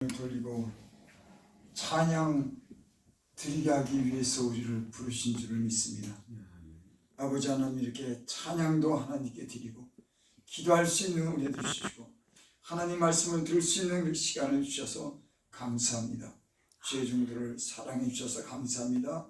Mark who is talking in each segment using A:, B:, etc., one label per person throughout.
A: 돌리고 찬양 드리게 하기 위해서 우리를 부르신 줄을 믿습니다. 아버지 하나님, 이렇게 찬양도 하나님께 드리고 기도할 수 있는 은혜도 주시고 하나님 말씀을 들을 수 있는 그 시간을 주셔서 감사합니다. 죄 중들을 사랑해 주셔서 감사합니다.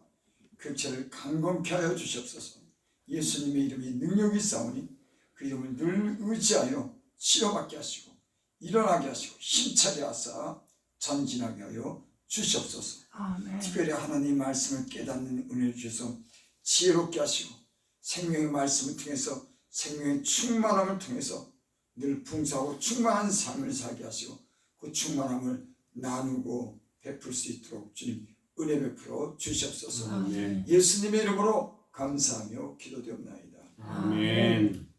A: 그 죄를 강건케 하여 주시옵소서. 예수님의 이름이 능력이 있사오니 그 이름을 늘 의지하여 치료받게 하시고 일어나게 하시고 힘차게 하사 전진하게 하여 주시옵소서.
B: 아멘.
A: 특별히 하나님 말씀을 깨닫는 은혜를 주셔서 지혜롭게 하시고 생명의 말씀을 통해서 생명의 충만함을 통해서 늘 풍성하고 충만한 삶을 살게 하시고 그 충만함을 나누고 베풀 수 있도록 주님 은혜 베풀어 주시옵소서.
B: 아멘.
A: 예수님의 이름으로 감사하며 기도되옵나이다.
B: 아멘.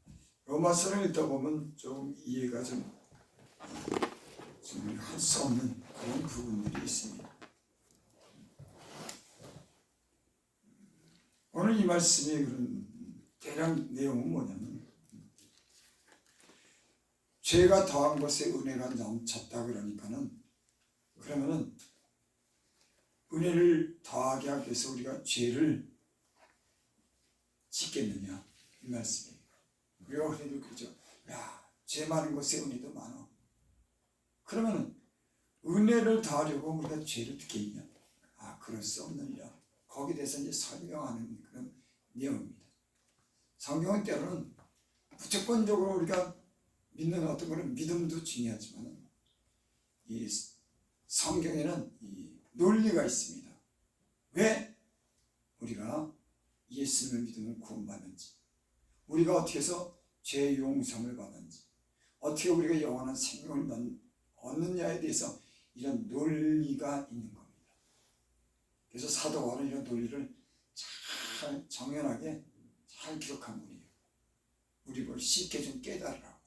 A: 로마서를 읽다 보면 좀 이해가 좀 할 수 없는 그런 부분들이 있습니다. 오늘 이 말씀의 그런 대략 내용은 뭐냐면, 죄가 더한 것에 은혜가 넘쳤다 그러면은 은혜를 더하게 하기 위해서 우리가 죄를 짓겠느냐 이 말씀이에요. 우리가 그래도 그러죠. 야, 죄 많은 것에 은혜도 많아. 그러면은 은혜를 더하려고 우리가 죄를 짓겠냐? 아, 그럴 수 없느니라. 거기에 대해서 이제 설명하는 그런 내용입니다. 성경은 때로는 무조건적으로 우리가 믿는 어떤 그런 믿음도 중요하지만 이 성경에는 이 논리가 있습니다. 왜 우리가 예수님을 믿으면 구원받는지, 우리가 어떻게 해서 죄 용서를 받는지, 어떻게 우리가 영원한 생명을 얻느냐에 대해서 이런 논리가 있는 겁니다. 그래서 사도 바울은 이런 논리를 잘 정연하게 잘 기록한 분이에요. 우리를 쉽게 좀 깨달으라고.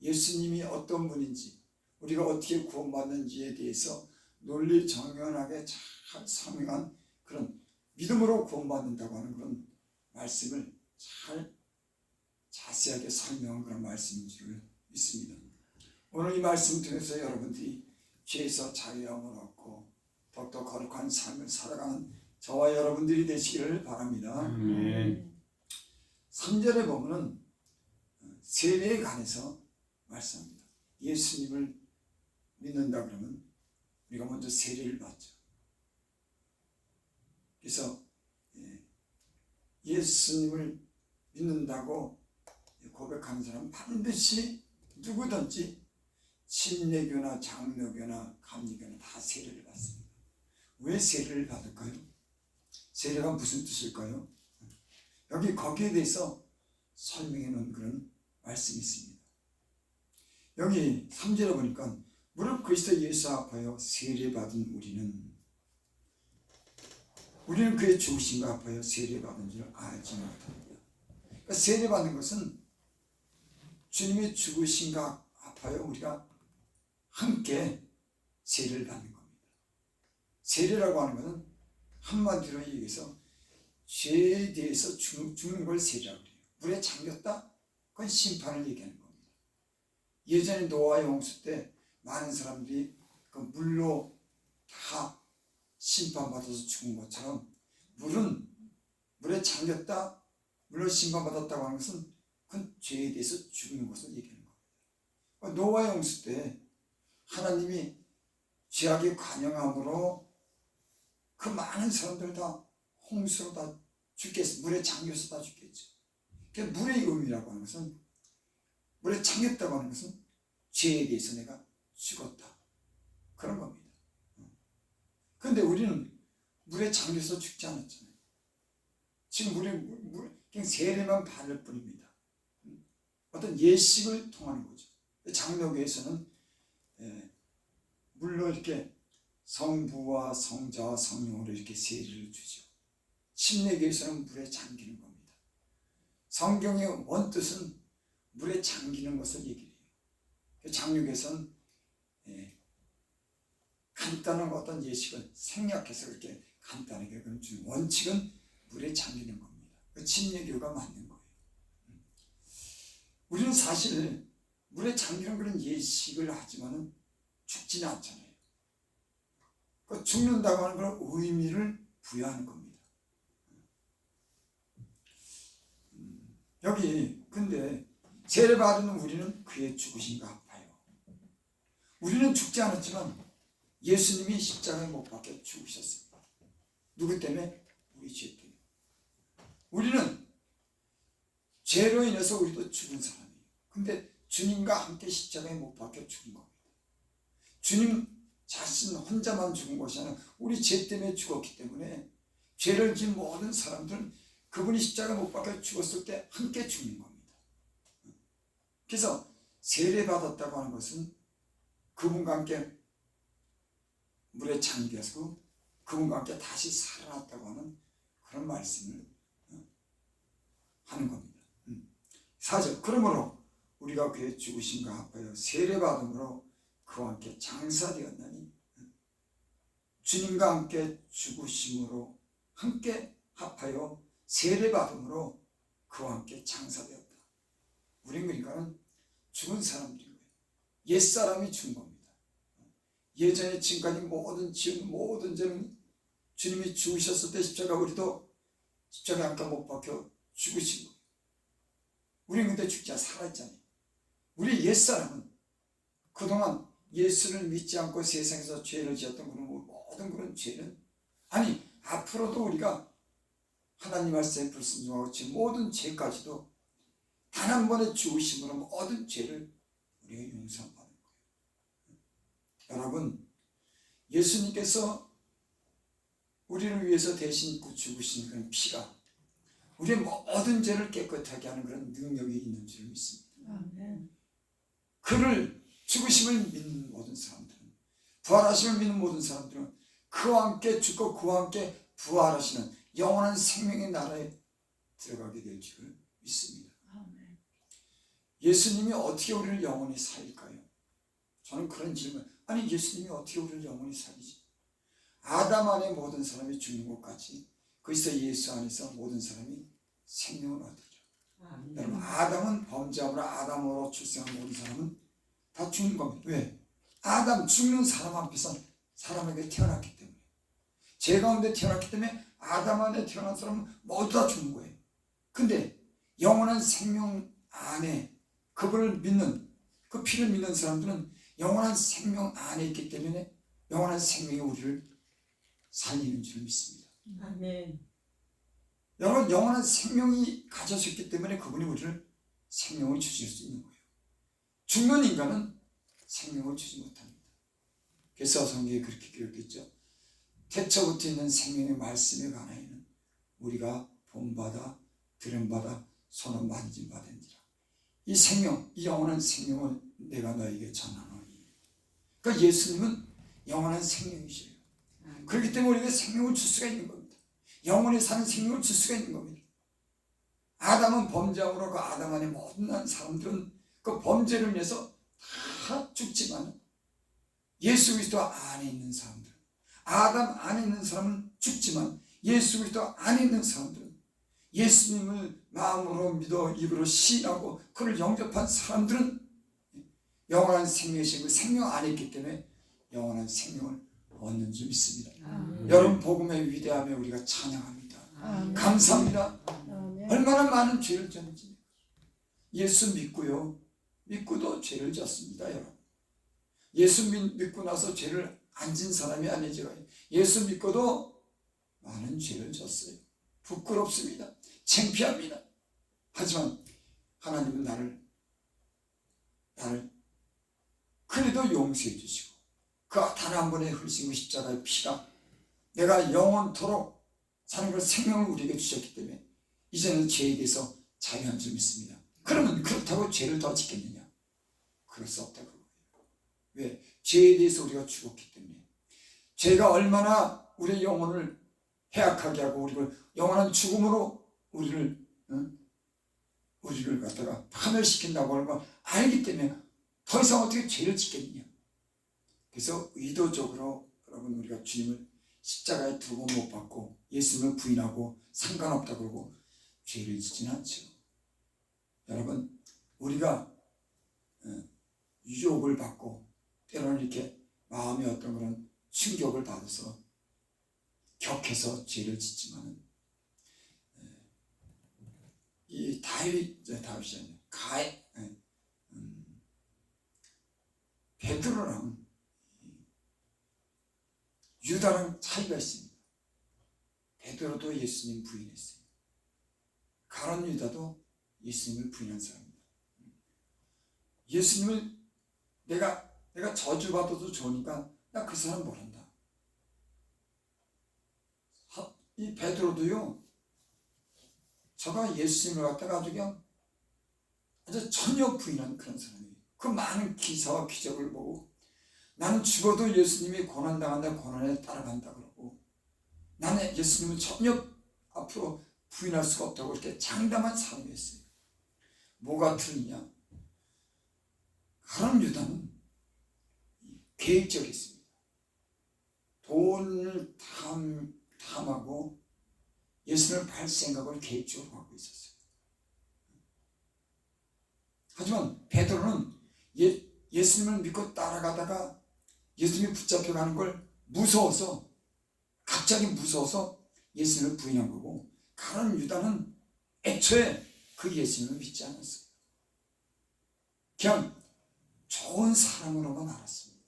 A: 예수님이 어떤 분인지, 우리가 어떻게 구원받는지에 대해서 논리 정연하게 잘 설명한 그런 믿음으로 구원받는다고 하는 그런 말씀을 잘 자세하게 설명한 그런 말씀인 줄 믿습니다. 오늘 이 말씀 통해서 여러분들이 죄에서 자유함을 얻고 더욱더 거룩한 삶을 살아가는 저와 여러분들이 되시기를 바랍니다.
B: 아멘.
A: 3절에 보면은 세례에 관해서 말씀합니다. 예수님을 믿는다 그러면 우리가 먼저 세례를 받죠. 그래서 예수님을 믿는다고 고백하는 사람은 반드시 누구든지 침례교나 장로교나 감리교나 다 세례를 받습니다. 왜 세례를 받을까요? 세례가 무슨 뜻일까요? 여기 거기에 대해서 설명해 놓은 그런 말씀이 있습니다. 여기 3절에 보니까 무릇 그리스도 예수 앞하여 세례 받은 우리는 그의 죽으심과 앞하여 세례 받은 줄 알지 못합니다. 그러니까 세례 받는 것은 주님의 죽으심과 앞하여 우리가 함께 세례를 받는 겁니다. 세례라고 하는 것은 한마디로 얘기해서 죄에 대해서 죽는 걸 세례라고 해요. 물에 잠겼다? 그건 심판을 얘기하는 겁니다. 예전에 노아의 홍수 때 많은 사람들이 그 물로 다 심판받아서 죽은 것처럼 물에 잠겼다, 물로 심판받았다고 하는 것은 그건 죄에 대해서 죽는 것을 얘기하는 겁니다. 노아의 홍수 때 하나님이 죄악의 관영함으로 그 많은 사람들 다 홍수로 다 죽겠어. 물에 잠겨서 다 죽겠죠. 그러니까 물의 의미라고 하는 것은, 물에 잠겼다고 하는 것은 죄에 대해서 내가 죽었다, 그런 겁니다. 그런데 우리는 물에 잠겨서 죽지 않았잖아요. 지금 그냥 세례만 받을 뿐입니다. 어떤 예식을 통하는 거죠. 장로교에서는 물로 이렇게 성부와 성자와 성령으로 이렇게 세례를 주죠. 침례교에서는 물에 잠기는 겁니다. 성경의 원뜻은 물에 잠기는 것을 얘기해요. 장로교에서는 간단한 어떤 예식을 생략해서 이렇게 간단하게 주는 원칙은 물에 잠기는 겁니다. 침례교가 맞는 거예요. 우리는 사실 물에 잠기는 그런 예식을 하지만은 죽지는 않잖아요. 그 죽는다고 하는 걸 의미를 부여하는 겁니다. 여기 근데 세례받은 우리는 그의 죽으심과 아파요. 우리는 죽지 않았지만 예수님이 십자가에 못 박혀 죽으셨습니다. 누구 때문에? 우리 죄 때문에. 우리는 죄로 인해서 우리도 죽은 사람이에요. 근데 주님과 함께 십자가에 못 박혀 죽은 겁니다. 주님 자신 혼자만 죽은 것이 아니라 우리 죄 때문에 죽었기 때문에 죄를 지은 모든 사람들은 그분이 십자가에 못 박혀 죽었을 때 함께 죽는 겁니다. 그래서 세례받았다고 하는 것은 그분과 함께 물에 잠겨서 그분과 함께 다시 살아났다고 하는 그런 말씀을 하는 겁니다. 4절 그러므로 우리가 그의 죽으심과 합하여 세례받음으로 그와 함께 장사되었나니 주님과 함께 죽으심으로 함께 합하여 세례받음으로 그와 함께 장사되었다. 우리는 그러니까는 죽은 사람들인 거예요. 옛사람이 죽은 겁니다. 예전에 지금까지 모든 지은 모든 죄는 주님이 죽으셨을 때 십자가 우리도 십자가에 함께 못 박혀 죽으신 거예요. 우리는 근데 죽지 않아 살아있잖아요. 우리 옛사람은 그동안 예수를 믿지 않고 세상에서 죄를 지었던 그런 모든 그런 죄는 아니 앞으로도 우리가 하나님 말씀에 불순종하고 지은 모든 죄까지도 단 한 번의 죽으심으로 모든 죄를 우리가 용서받는 거예요. 여러분 예수님께서 우리를 위해서 대신 죽으신 그런 피가 우리의 모든 죄를 깨끗하게 하는 그런 능력이 있는 줄 믿습니다.
C: 아멘.
A: 그를 죽으심을 믿는 모든 사람들은 부활하심을 믿는 모든 사람들은 그와 함께 죽고 그와 함께 부활하시는 영원한 생명의 나라에 들어가게 될 줄을 믿습니다.
C: 아멘.
A: 예수님이 어떻게 우리를 영원히 살릴까요? 저는 그런 질문 아니 예수님이 어떻게 우리를 영원히 살리지? 아담 안에 모든 사람이 죽는 것까지 그래서 예수 안에서 모든 사람이 생명을 얻으리라.
C: 아멘.
A: 여러분 아담은 범죄함으로 아담으로 출생한 모든 사람은 다 죽는 겁니다. 왜? 아담 죽는 사람 앞에서 사람에게 태어났기 때문에 죄 가운데 태어났기 때문에 아담 안에 태어난 사람은 모두 다 죽는 거예요. 근데 영원한 생명 안에 그분을 믿는 그 피를 믿는 사람들은 영원한 생명 안에 있기 때문에 영원한 생명이 우리를 살리는 줄 믿습니다.
C: 아멘.
A: 여러분 영원한 생명이 가졌기 때문에 그분이 우리를 생명을 주실 수 있는 거예요. 죽는 인간은 생명을 주지 못합니다. 그래서 성경에 그렇게 기록했죠. 태초부터 있는 생명의 말씀에 관하여는 우리가 본바다 들은바다 손으로 만진 바된지라. 이 생명, 이 영원한 생명을 내가 너에게 전하노니. 그러니까 예수님은 영원한 생명이셔요. 그렇기 때문에 우리에게 생명을 줄 수가 있는 겁니다. 영원히 사는 생명을 줄 수가 있는 겁니다. 아담은 범죄함으로 그 아담 안에 모든 사람들은 그 범죄를 위해서 다 죽지만 예수 그리스도 안에 있는 사람들은 아담 안에 있는 사람은 죽지만 예수 그리스도 안에 있는 사람들은 예수님을 마음으로 믿어 입으로 시인하고 그를 영접한 사람들은 영원한 생명이신 그 생명 안에 있기 때문에 영원한 생명을 얻는 줄 믿습니다.
C: 아멘.
A: 여러분 복음의 위대함에 우리가 찬양합니다.
C: 아멘.
A: 감사합니다.
C: 아멘.
A: 얼마나 많은 죄를 졌는지 예수 믿고요. 믿고도 죄를 졌습니다. 여러분 예수 믿고 나서 죄를 안 진 사람이 아니죠. 예수 믿고도 많은 죄를 졌어요. 부끄럽습니다. 창피합니다. 하지만 하나님은 나를 그래도 용서해 주시고 그 단 한 번에 흘리신 그 십자가의 피가 내가 영원토록 사는 걸 생명을 우리에게 주셨기 때문에 이제는 죄에 대해서 자유한 줄 믿습니다. 그러면 그렇다고 죄를 더 짓겠느냐? 그럴 수 없다고. 왜? 죄에 대해서 우리가 죽었기 때문에. 죄가 얼마나 우리의 영혼을 해악하게 하고 우리를 영원한 죽음으로 우리를 갖다가 파멸시킨다고 하는 걸 알기 때문에 더 이상 어떻게 죄를 짓겠느냐? 그래서 의도적으로 여러분 우리가 주님을 십자가에 두고 못 박고 예수님을 부인하고 상관없다고 그러고 죄를 짓지는 않죠. 여러분 우리가 유혹을 받고 때로는 이렇게 마음의 어떤 그런 충격을 받아서 격해서 죄를 짓지만은 이 다윗이 아니라 베드로랑 유다랑 차이가 있습니다. 베드로도 예수님 부인했어요. 가룟 유다도 예수님을 부인한 사람입니다. 예수님을 내가 저주받아도 좋으니까 나 그 사람 모른다. 이 베드로도요, 저가 예수님을 갖다가 아주 전혀 부인한 그런 사람이에요. 그 많은 기사와 기적을 보고 나는 죽어도 예수님이 고난당한다, 고난에 따라간다 그러고 나는 예수님은 전혀 앞으로 부인할 수가 없다고 이렇게 장담한 사람이었어요. 뭐가 틀리냐? 가룟 유다는 계획적이었습니다. 돈을 탐하고 예수님을 팔 생각을 계획적으로 갖고 있었어요. 하지만 베드로는 예수님을 믿고 따라가다가 예수님이 붙잡혀가는 걸 무서워서, 갑자기 무서워서 예수님을 부인한 거고, 가룟 유다는 애초에 그 예수님을 믿지 않았어요. 그냥 좋은 사람으로만 알았습니다.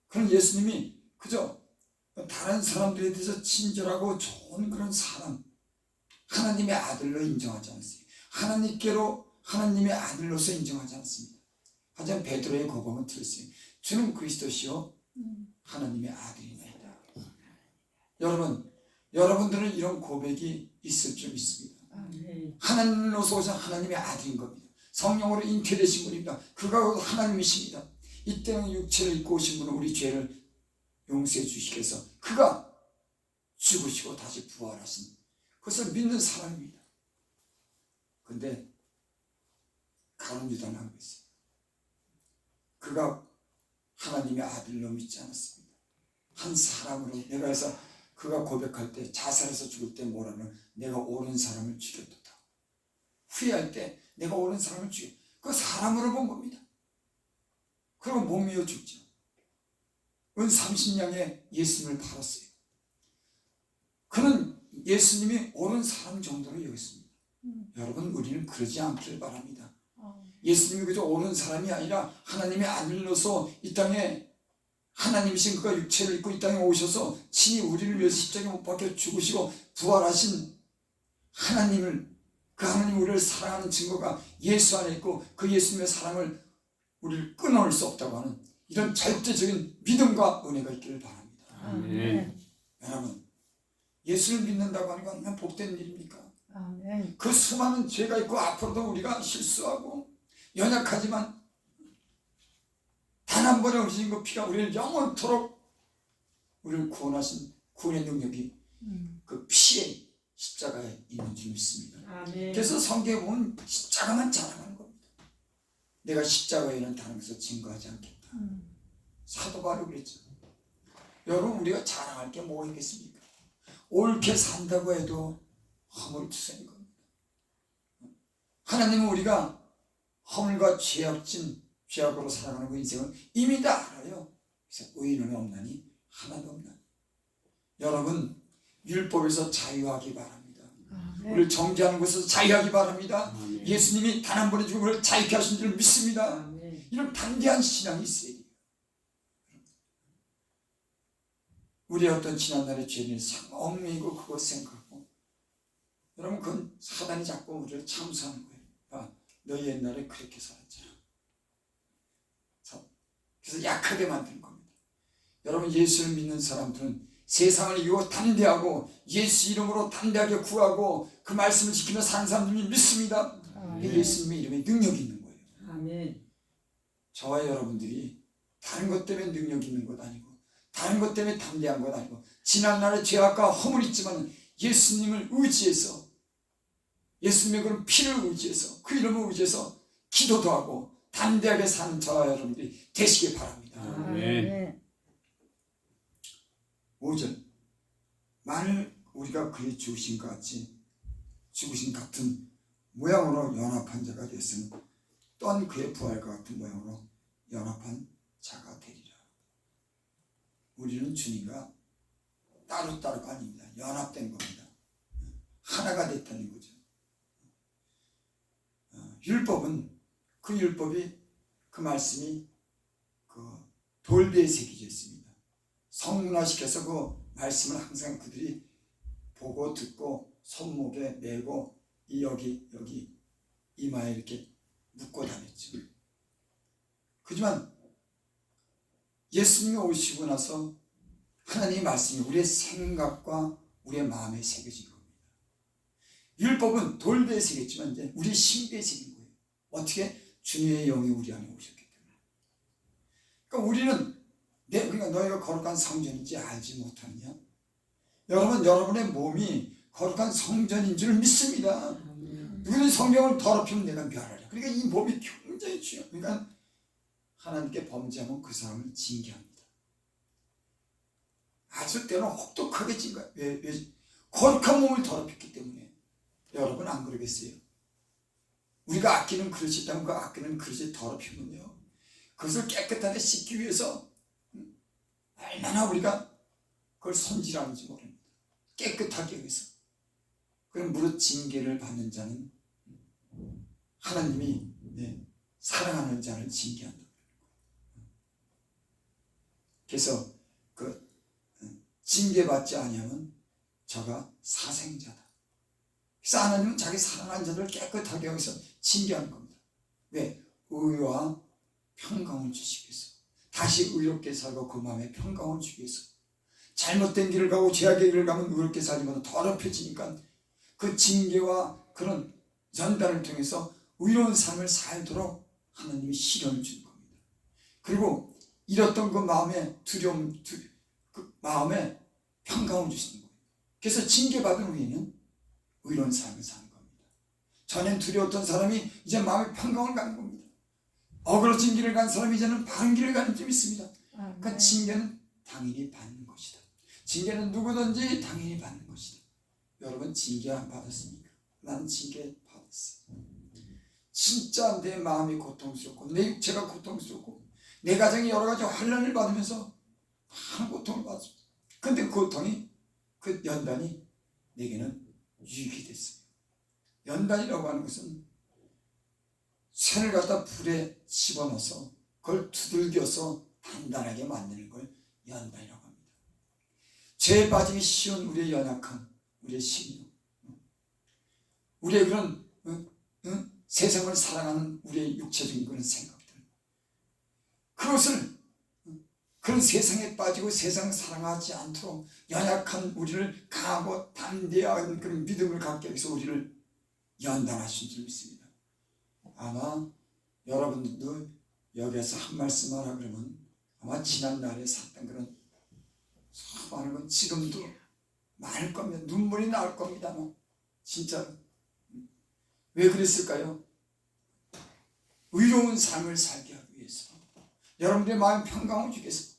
A: 그런 예수님이 그저 다른 사람들에 대해서 친절하고 좋은 그런 사람, 하나님의 아들로 인정하지 않았어요. 하나님의 아들로서 인정하지 않습니다. 하지만 베드로의 고백은 들었어요. 주는 그리스도시요 하나님의 아들이나이다. 여러분들은 이런 고백이 있을 줄 믿습니다. 하나님으로서 오신 하나님의 아들인 겁니다. 성령으로 잉태되신 분입니다. 그가 하나님이십니다. 이 땅에 육체를 입고 오신 분은 우리 죄를 용서해 주시기 위해서 그가 죽으시고 다시 부활하신 그것을 믿는 사람입니다. 그런데 가룟 유다는 한 것이에요. 그가 하나님의 아들로 믿지 않았습니다. 한 사람으로, 내가 해서 그가 고백할 때, 자살해서 죽을 때 뭐라면 내가 옳은 사람을 죽였도다. 후회할 때 내가 옳은 사람을 죽였다. 그 사람으로 본 겁니다. 그리고 몸이어 죽죠. 은 30냥에 예수님을 팔았어요. 그는 예수님이 옳은 사람 정도로 여겼습니다. 여러분, 우리는 그러지 않기를 바랍니다. 예수님이 그저 옳은 사람이 아니라 하나님의 아들로서 이 땅에 하나님이신 그가 육체를 입고 이 땅에 오셔서 친히 우리를 위해서 십자가에 못 박혀 죽으시고 부활하신 하나님을, 그 하나님 우리를 사랑하는 증거가 예수 안에 있고 그 예수님의 사랑을 우리를 끊어올 수 없다고 하는 이런 절대적인 믿음과 은혜가 있기를 바랍니다.
B: 아멘.
A: 여러분, 예수를 믿는다고 하는 건 얼마나 복된 일입니까?
C: 아멘.
A: 그 수많은 죄가 있고 앞으로도 우리가 실수하고 연약하지만 단 한 번의 없으신 그 피가 우리를 영원토록 우리를 구원하신 구원의 능력이 그 피에 십자가에 있는 줄 믿습니다.
C: 아멘.
A: 그래서 성경에 보면 십자가만 자랑하는 겁니다. 내가 십자가에 있는 다른 것을 증거하지 않겠다. 사도 바울이 그랬죠. 여러분, 우리가 자랑할 게 뭐가 있겠습니까? 옳게 산다고 해도 허물투성인 겁니다. 하나님은 우리가 허물과 죄악으로 살아가는 그 인생을 이미 다 알아요. 그래서 의인은 없나니 하나도 없나니. 여러분, 율법에서 자유하기 바랍니다. 우리를 정죄하는 것에서 자유하기 바랍니다.
B: 아멘.
A: 예수님이 단 한 번의 죽음을 자유케 하신 줄 믿습니다.
C: 아멘.
A: 이런 담대한 신앙이 있어야 돼요. 우리의 어떤 지난날의 죄는 얽매이고 그것 생각하고, 여러분, 그건 사단이 자꾸 우리를 참수하는 거예요. 아, 너 옛날에 그렇게 살았잖아. 그래서 약하게 만드는 겁니다. 여러분, 예수를 믿는 사람들은 세상을 이기고 담대하고 예수 이름으로 담대하게 구하고 그 말씀을 지키며 사는 사람들이 믿습니다. 예수님의 이름에 능력이 있는 거예요.
C: 아멘.
A: 저와 여러분들이 다른 것 때문에 능력이 있는 것 아니고, 다른 것 때문에 담대한 것 아니고, 지난날의 죄악과 허물이 있지만 예수님을 의지해서, 예수님의 그런 피를 의지해서, 그 이름을 의지해서 기도도 하고 담대하게 사는 저와 여러분들이 되시길 바랍니다.
B: 아멘.
A: 5절, 만일 우리가 그의 죽으신 같은 모양으로 연합한 자가 됐으면 또한 그의 부활과 같은 모양으로 연합한 자가 되리라. 우리는 주님과 따로따로가 아닙니다. 연합된 겁니다. 하나가 됐다는 거죠. 율법은 그 율법이 그 말씀이 그 돌대에 새겨졌습니다. 성문화시켜서 그 말씀을 항상 그들이 보고 듣고 손목에 메고 여기 이마에 이렇게 묶고 다녔죠. 하지만 예수님이 오시고 나서 하나님의 말씀이 우리의 생각과 우리의 마음에 새겨진 겁니다. 율법은 돌배에 새겼지만 이제 우리 심배에 새긴 거예요. 어떻게? 주님의 영이 우리 안에 오셨기 때문에. 그러니까 우리는 그러니까 너희가 거룩한 성전인지 알지 못하느냐? 여러분, 여러분의 몸이 거룩한 성전인 줄 믿습니다. 누구든 성경을 더럽히면 내가 멸하리라. 그러니까 이 몸이 굉장히 중요해요. 그러니까 하나님께 범죄하면 그 사람을 징계합니다. 아주 때로는 혹독하게 징계해요. 왜? 거룩한 몸을 더럽혔기 때문에. 여러분 안 그러겠어요? 우리가 아끼는 그릇이 있다면 그 아끼는 그릇이 더럽히면요, 그것을 깨끗하게 씻기 위해서 얼마나 우리가 그걸 손질하는지 모릅니다. 깨끗하게 위해서. 그럼 무릇 징계를 받는 자는 하나님이 사랑하는 자를 징계한다. 그래서 그 징계받지 아니하면 저가 사생자다. 그래서 하나님은 자기 사랑하는 자들을 깨끗하게 하기 위해서 징계하는 겁니다. 왜? 의와 평강을 주시기 위해서. 다시 의롭게 살고 그 마음에 평강을 주기 위해서. 잘못된 길을 가고 죄악의 길을 가면 의롭게 살지만 더럽혀지니까 그 징계와 그런 연단을 통해서 의로운 삶을 살도록 하나님이 시련을 주는 겁니다. 그리고 잃었던 그 마음의 두려움, 그 마음에 평강을 주시는 거예요. 그래서 징계받은 후에는 의로운 삶을 사는 겁니다. 전엔 두려웠던 사람이 이제 마음의 평강을 갖는 겁니다. 어그러진 길을 간 사람이 이제는 바른 길을 가는 줄 믿습니다. 그러니까 징계는 당연히 받는 것이다. 징계는 누구든지 당연히 받는 것이다. 여러분 징계 안 받았습니까? 나는 징계 받았어요. 진짜 내 마음이 고통스럽고 내 육체가 고통스럽고 내 가정이 여러 가지 환난을 받으면서 많은 고통을 받았습니다. 근데 그 고통이, 그 연단이 내게는 유익이 됐어요. 연단이라고 하는 것은 쇠를 갖다 불에 집어넣어서 그걸 두들겨서 단단하게 만드는 걸 연단이라고 합니다. 죄에 빠지기 쉬운 우리의 연약함, 우리의 심령, 우리의 그런 세상을 사랑하는 우리의 육체적인 그런 생각들, 그것을 그런 세상에 빠지고 세상 사랑하지 않도록 연약한 우리를 강하고 담대한 그런 믿음을 갖게 해서 우리를 연단하신 줄 믿습니다. 아마 여러분들도 여기에서 한 말씀 하라 그러면 아마 지난날에 샀던 그런 수많은 건 지금도 많을 겁니다. 눈물이 나올 겁니다. 진짜 왜 그랬을까요? 의로운 삶을 살게 하기 위해서, 여러분들의 마음 평강을 주기 위해서,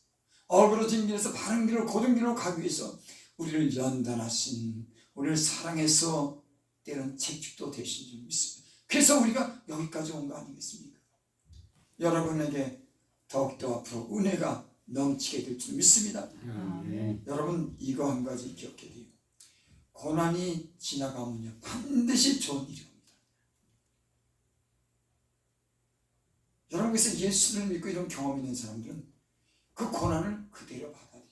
A: 어그러진 길에서 바른 길로 고든 길로 가기 위해서 우리를 연단하신, 우리를 사랑해서 때론 책찍도 되신 줄 믿습니다. 그래서 우리가 여기까지 온 거 아니겠습니까? 여러분에게 더욱더 앞으로 은혜가 넘치게 될 줄 믿습니다. 여러분 이거 한 가지 기억해야 돼요. 고난이 지나가면요 반드시 좋은 일이 옵니다. 여러분, 그래서 예수를 믿고 이런 경험 있는 사람들은 그 고난을 그대로 받아들여요.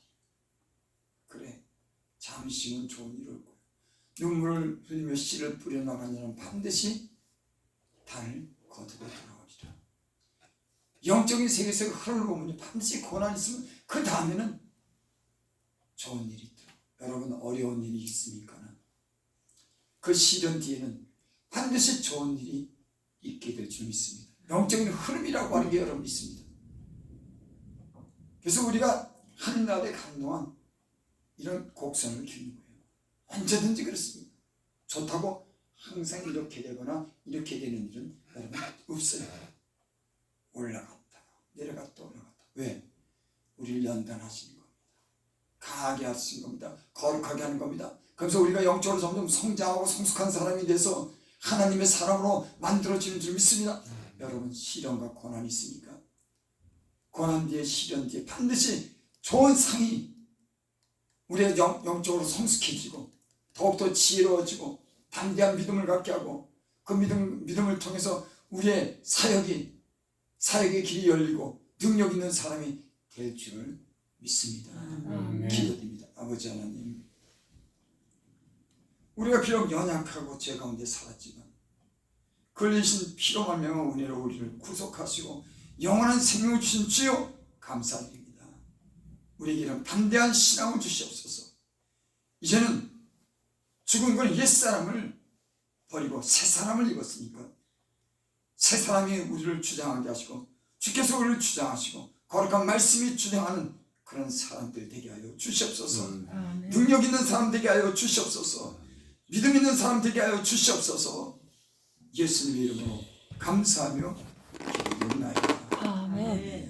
A: 그래, 잠시는 좋은 일이 올 거야. 눈물을 흘리며 씨를 뿌려나간 자는 반드시 달을 거두고 돌아오리라. 영적인 세계에서 흐름을 보면 반드시 고난이 있으면 그 다음에는 좋은 일이 있더라. 여러분 어려운 일이 있습니까? 그 시련 뒤에는 반드시 좋은 일이 있게 될 줄 믿습니다. 영적인 흐름이라고 하는 게 여러분 있습니다. 그래서 우리가 한나라에 가는 동안 이런 곡선을 그리는 거예요. 언제든지 그렇습니다. 좋다고 항상 이렇게 되거나 이렇게 되는 일은 여러분 없어요. 올라갔다 내려갔다 올라갔다. 왜? 우리를 연단하시는 겁니다. 강하게 하시는 겁니다. 거룩하게 하는 겁니다. 그래서 우리가 영적으로 점점 성장하고 성숙한 사람이 돼서 하나님의 사람으로 만들어지는 줄 믿습니다. 여러분 시련과 고난이 있으니까 고난 뒤에 시련 뒤에 반드시 좋은 상이 우리의 영적으로 성숙해지고 더욱더 지혜로워지고 담대한 믿음을 갖게 하고 그 믿음을 통해서 우리의 사역의 길이 열리고 능력 있는 사람이 될 줄을 믿습니다.
B: 아멘.
A: 기도드립니다. 아버지 하나님, 우리가 비록 연약하고 죄 가운데 살았지만 그 흘리신 피로 말미암아 은혜로 우리를 구속하시고 영원한 생명을 주신 주여 감사드립니다. 우리에게 이런 담대한 신앙을 주시옵소서. 이제는 죽은 건 옛사람을 버리고 새사람을 입었으니까 새사람이 우리를 주장하게 하시고 주께서 우리를 주장하시고 거룩한 말씀이 주장하는 그런 사람들 되게 하여 주시옵소서.
B: 아멘.
A: 능력 있는 사람 되게 하여 주시옵소서. 믿음 있는 사람 되게 하여 주시옵소서. 예수님의 이름으로 감사하며 기도드리나이다.
B: 아멘.
C: 아멘.